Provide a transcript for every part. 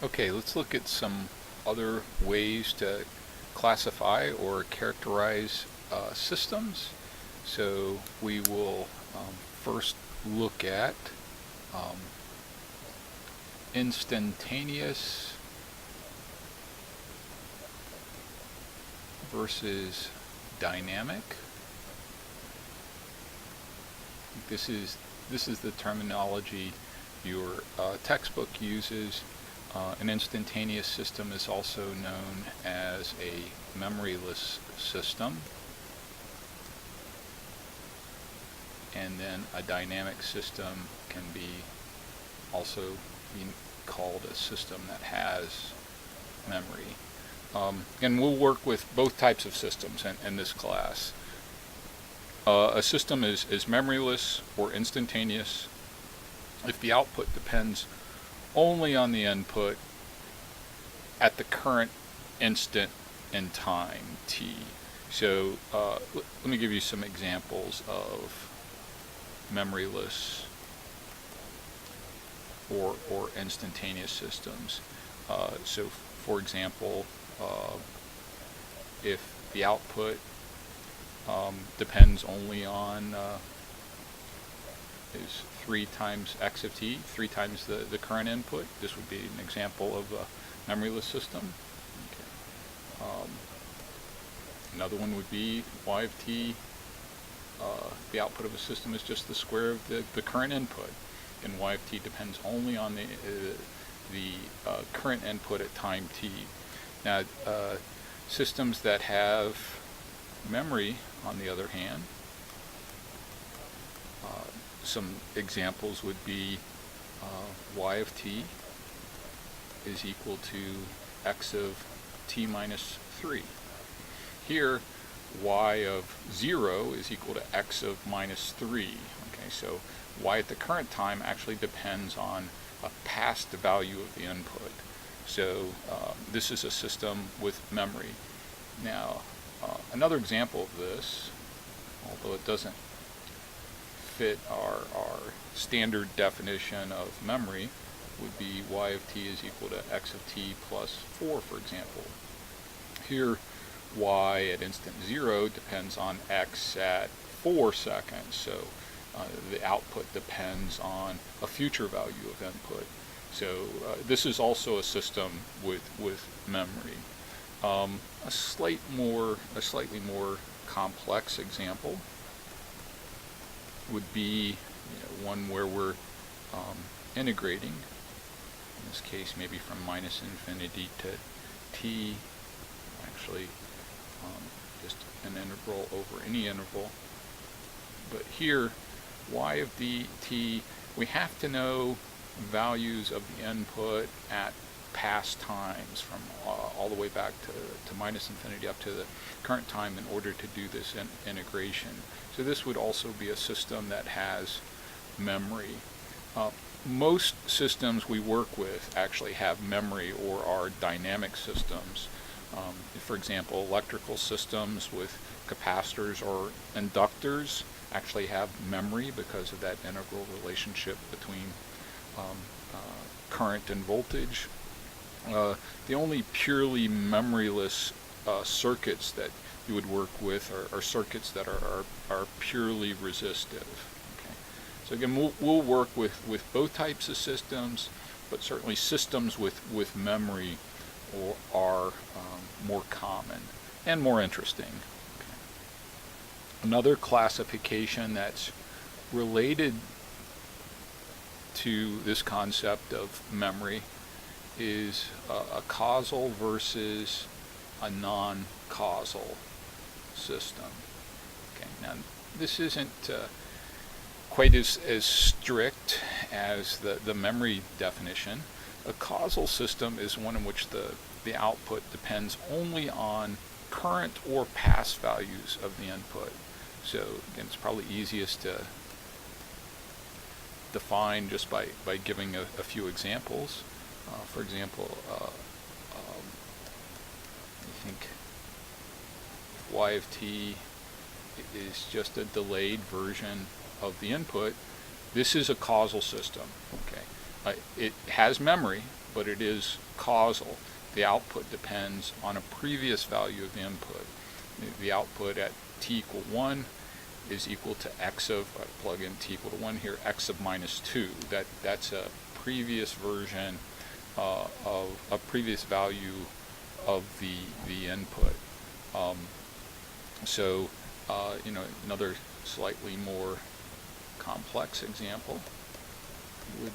Okay, let's look at some other ways to classify or characterize systems. So we will first look at um, instantaneous versus dynamic. This is the terminology your textbook uses. An instantaneous system is also known as a memoryless system, and then a dynamic system can also be called a system that has memory. And we'll work with both types of systems in this class. A system is memoryless or instantaneous if the output depends only on the input at the current instant in time, t. So let me give you some examples of memoryless or instantaneous systems. So for example, if the output depends only on is 3 times x of t, 3 times the current input. This would be an example of a memoryless system. Okay. Another one would be y of t. The output of a system is just the square of the current input, and y of t depends only on the current input at time t. Now, systems that have memory, on the other hand, some examples would be y of t is equal to x of t minus 3. Here, y of 0 is equal to x of minus 3. Okay, so y at the current time actually depends on a past value of the input. So this is a system with memory. Now, another example of this, although it doesn't fit our standard definition of memory, would be y of t is equal to x of t plus 4, for example. Here, y at instant 0 depends on x at 4 seconds, so the output depends on a future value of input. So this is also a system with memory. A slightly more complex example would be one where we're integrating, in this case maybe from minus infinity to t, actually just an integral over any interval. But here, y of dt, we have to know values of the input at past times, from all the way back to minus infinity up to the current time, in order to do this integration. So this would also be a system that has memory. Most systems we work with actually have memory or are dynamic systems. For example, electrical systems with capacitors or inductors actually have memory because of that integral relationship between current and voltage. The only purely memoryless circuits that you would work with are circuits that are purely resistive. Okay. So again, we'll work with both types of systems, but certainly systems with memory are more common and more interesting. Okay. Another classification that's related to this concept of memory is a causal versus a non-causal system. Okay, now this isn't quite as strict as the memory definition. A causal system is one in which the output depends only on current or past values of the input. So again, it's probably easiest to define just by giving a few examples. For example, I think y of t is just a delayed version of the input. This is a causal system. Okay, it has memory, but it is causal. The output depends on a previous value of the input. The output at t equal 1 is equal to x of, I plug in t equal to 1 here, x of minus 2. That's a previous version of a previous value of the input. Another slightly more complex example would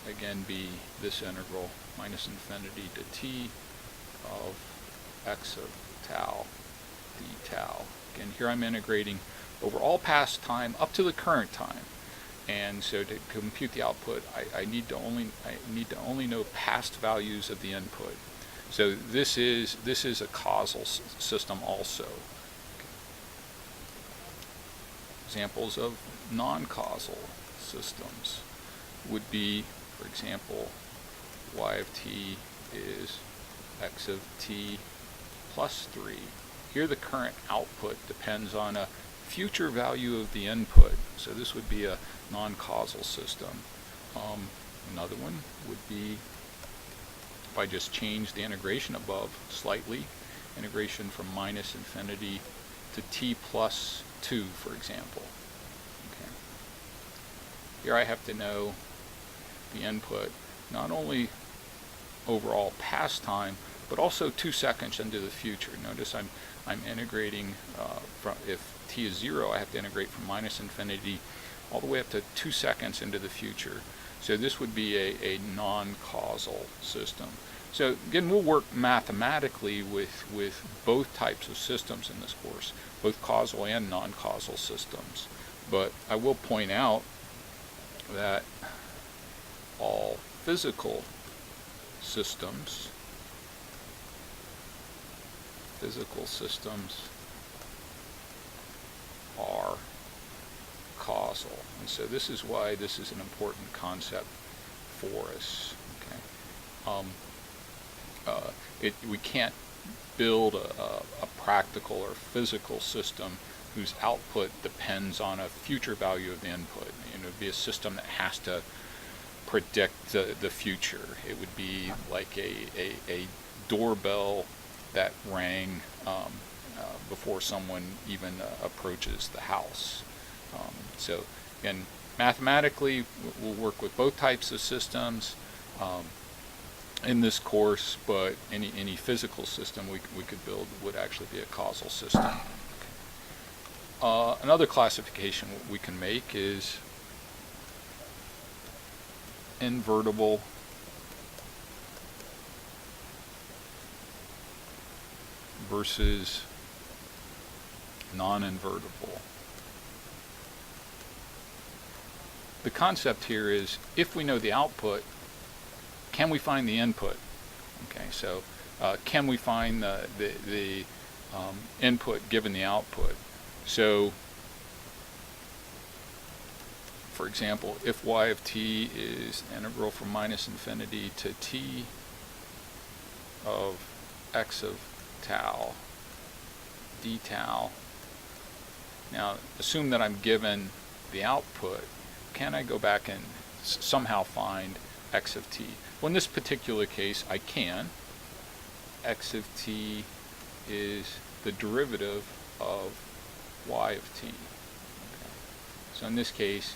again be this integral minus infinity to t of x of tau d tau. Again, here I'm integrating over all past time up to the current time, and so to compute the output, I need to only know past values of the input. So this is a causal system also. Okay. Examples of non-causal systems would be, for example, y of t is x of t plus 3. Here the current output depends on a future value of the input, so this would be a non-causal system. Another one would be, if I just change the integration above slightly, integration from minus infinity to t plus 2, for example. Okay. Here I have to know the input not only overall past time, but also 2 seconds into the future. Notice I'm integrating from, if t is 0, I have to integrate from minus infinity all the way up to 2 seconds into the future. So this would be a non-causal system. So again, we'll work mathematically with both types of systems in this course, both causal and non-causal systems. But I will point out that all physical systems are causal, and so this is why this is an important concept for us. Okay, we can't build a practical or physical system whose output depends on a future value of the input. It would be a system that has to predict the future. It would be like a doorbell that rang before someone even approaches the house. So again, mathematically, we'll work with both types of systems in this course, but any physical system we could build would actually be a causal system. Another classification we can make is invertible versus non-invertible. The concept here is, if we know the output, can we find the input? Okay, so can we find the input given the output? So, for example, if y of t is integral from minus infinity to t of x of tau d tau. Now, assume that I'm given the output. Can I go back and somehow find x of t? Well, in this particular case, I can. X of t is the derivative of y of t. Okay. So in this case,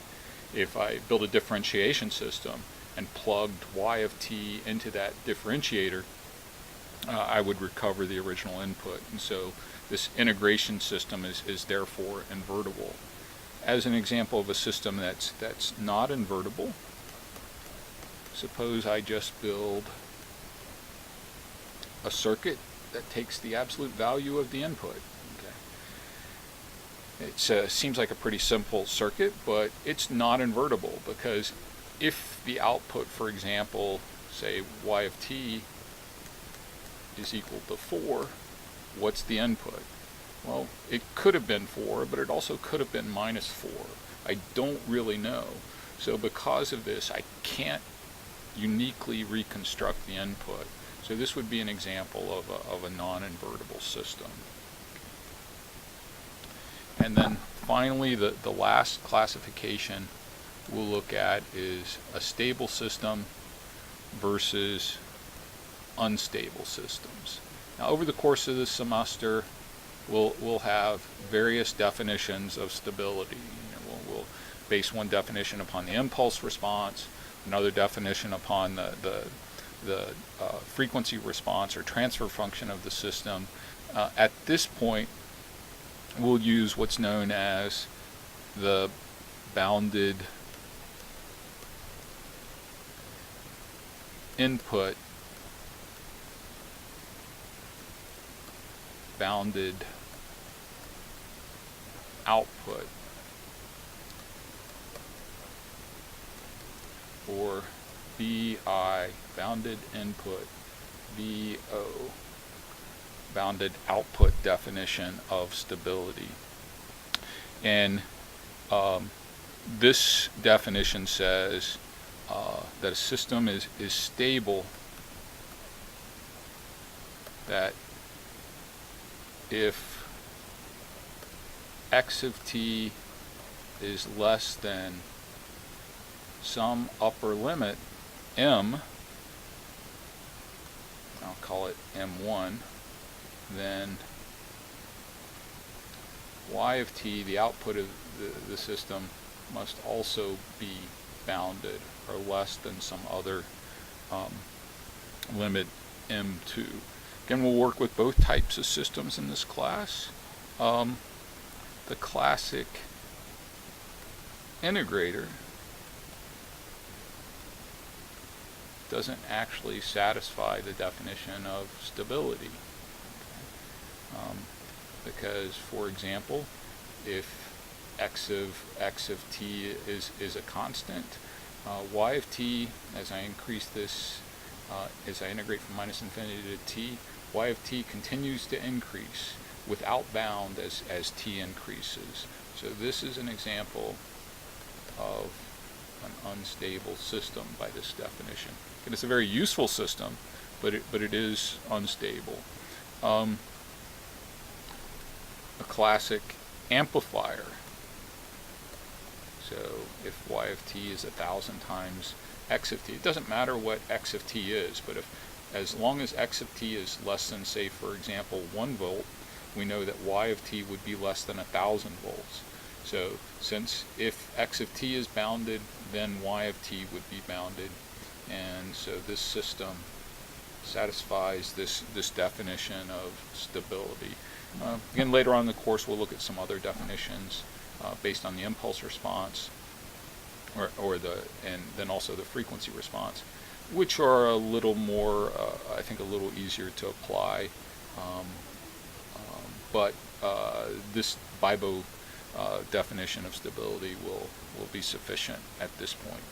if I build a differentiation system and plugged y of t into that differentiator, I would recover the original input. And so this integration system is therefore invertible. As an example of a system that's not invertible, suppose I just build a circuit that takes the absolute value of the input. Okay. It seems like a pretty simple circuit, but it's not invertible, because if the output, for example, say y of t is equal to 4, what's the input? Well, it could have been 4, but it also could have been minus 4. I don't really know. So because of this, I can't uniquely reconstruct the input. So this would be an example of a non-invertible system. And then finally, the last classification we'll look at is a stable system versus unstable systems. Now, over the course of this semester, we'll have various definitions of stability. We'll base one definition upon the impulse response, another definition upon the frequency response or transfer function of the system. At this point, we'll use what's known as the bounded input, bounded output, or BI, bounded input, BO, bounded output definition of stability. And this definition says that a system is stable, that if x of t is less than some upper limit m, I'll call it m1, then y of t, the output of the system, must also be bounded or less than some other limit m2. Again, we'll work with both types of systems in this class. The classic integrator doesn't actually satisfy the definition of stability. Because, for example, if x of t is a constant, y of t, as I increase this, as I integrate from minus infinity to t, y of t continues to increase without bound as t increases. So this is an example of an unstable system by this definition. And it's a very useful system, but it is unstable. A classic amplifier. So if y of t is 1,000 times x of t, it doesn't matter what x of t is, but as long as x of t is less than, say, for example, 1 volt, we know that y of t would be less than 1,000 volts. So since if x of t is bounded, then y of t would be bounded, and so this system satisfies this definition of stability. Again, later on in the course, we'll look at some other definitions based on the impulse response, and then also the frequency response, which are a little more, I think, a little easier to apply. But this BIBO definition of stability will be sufficient at this point.